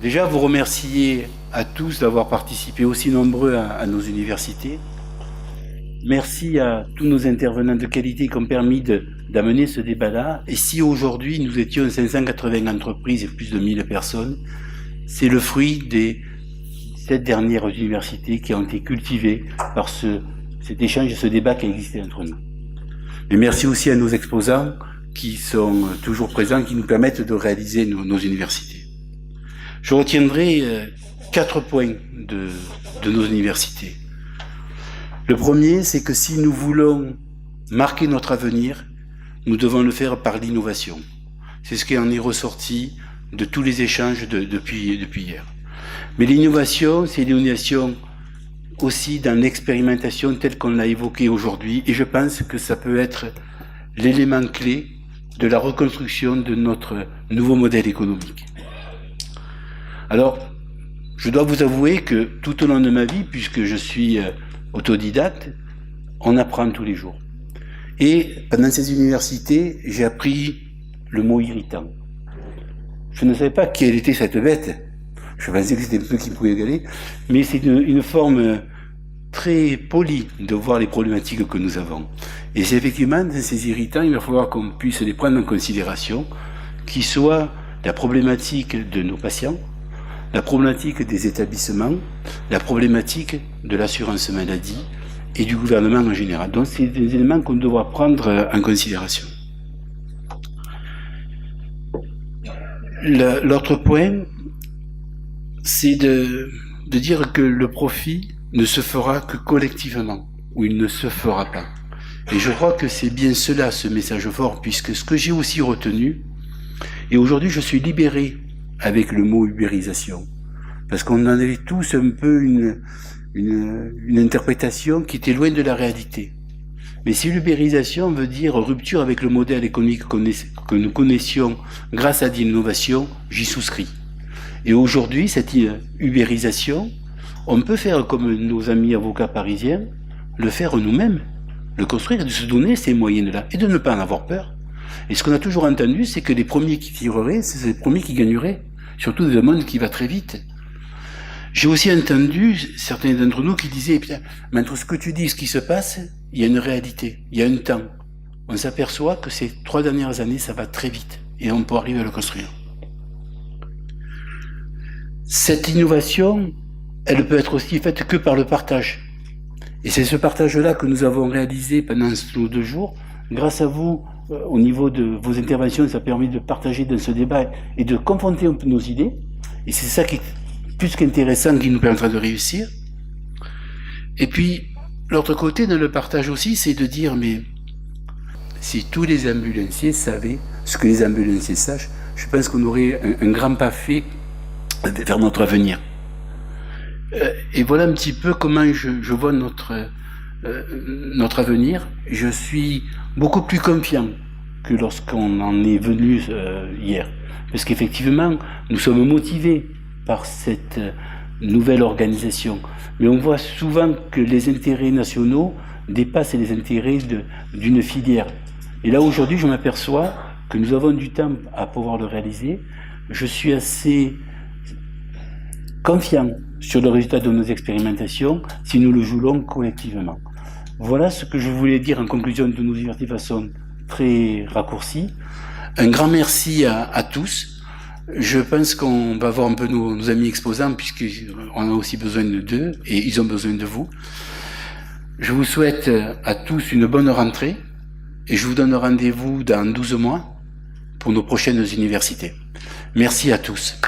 Déjà, vous remercier à tous d'avoir participé aussi nombreux à nos universités. Merci à tous nos intervenants de qualité qui ont permis d'amener ce débat-là. Et si aujourd'hui nous étions 580 entreprises et plus de 1000 personnes, c'est le fruit des 7 dernières universités qui ont été cultivées par cet échange et ce débat qui a existé entre nous. Et merci aussi à nos exposants qui sont toujours présents, qui nous permettent de réaliser nos universités. Je retiendrai 4 points de nos universités. Le premier, c'est que si nous voulons marquer notre avenir, nous devons le faire par l'innovation. C'est ce qui en est ressorti de tous les échanges depuis hier. Mais l'innovation, c'est l'innovation aussi dans l'expérimentation telle qu'on l'a évoquée aujourd'hui, et je pense que ça peut être l'élément clé de la reconstruction de notre nouveau modèle économique. Alors, je dois vous avouer que tout au long de ma vie, puisque je suis autodidacte, on apprend tous les jours. Et pendant ces universités, j'ai appris le mot irritant. Je ne savais pas quelle était cette bête. Je pensais que c'était un peu qui pouvait égaler, mais c'est une forme très polie de voir les problématiques que nous avons. Et c'est effectivement, dans ces irritants, il va falloir qu'on puisse les prendre en considération, qui soient la problématique de nos patients, la problématique des établissements, la problématique de l'assurance maladie et du gouvernement en général. Donc c'est des éléments qu'on devra prendre en considération. L'autre point, c'est de dire que le profit ne se fera que collectivement, ou il ne se fera pas. Et je crois que c'est bien cela, ce message fort, puisque ce que j'ai aussi retenu, et aujourd'hui je suis libéré avec le mot ubérisation, parce qu'on en avait tous un peu une interprétation qui était loin de la réalité. Mais si l'ubérisation veut dire rupture avec le modèle économique que nous connaissions grâce à l'innovation, j'y souscris. Et aujourd'hui, cette ubérisation, on peut faire comme nos amis avocats parisiens, le faire nous-mêmes, le construire et de se donner ces moyens-là, et de ne pas en avoir peur. Et ce qu'on a toujours entendu, c'est que les premiers qui tireraient, c'est les premiers qui gagneraient, surtout dans un monde qui va très vite. J'ai aussi entendu certains d'entre nous qui disaient, putain, mais entre ce que tu dis et ce qui se passe, il y a une réalité, il y a un temps. On s'aperçoit que ces 3 dernières années, ça va très vite, et on peut arriver à le construire. Cette innovation, elle peut être aussi faite que par le partage. Et c'est ce partage-là que nous avons réalisé pendant nos 2 jours. Grâce à vous, au niveau de vos interventions, ça permet de partager dans ce débat et de confronter un peu nos idées. Et c'est ça qui est plus qu'intéressant, qui nous permettra de réussir. Et puis, l'autre côté de le partage aussi, c'est de dire, mais si tous les ambulanciers savaient ce que les ambulanciers sachent, je pense qu'on aurait un grand pas fait vers notre avenir. Et voilà un petit peu comment je vois notre avenir. Je suis beaucoup plus confiant que lorsqu'on en est venu hier. Parce qu'effectivement, nous sommes motivés par cette nouvelle organisation. Mais on voit souvent que les intérêts nationaux dépassent les intérêts d'une filière. Et là, aujourd'hui, je m'aperçois que nous avons du temps à pouvoir le réaliser. Je suis assez confiant sur le résultat de nos expérimentations si nous le jouons collectivement. Voilà ce que je voulais dire en conclusion de nos diverses façons très raccourcies. Un grand merci à tous. Je pense qu'on va voir un peu nos amis exposants puisqu'on a aussi besoin d'eux et ils ont besoin de vous. Je vous souhaite à tous une bonne rentrée et je vous donne rendez-vous dans 12 mois pour nos prochaines universités. Merci à tous.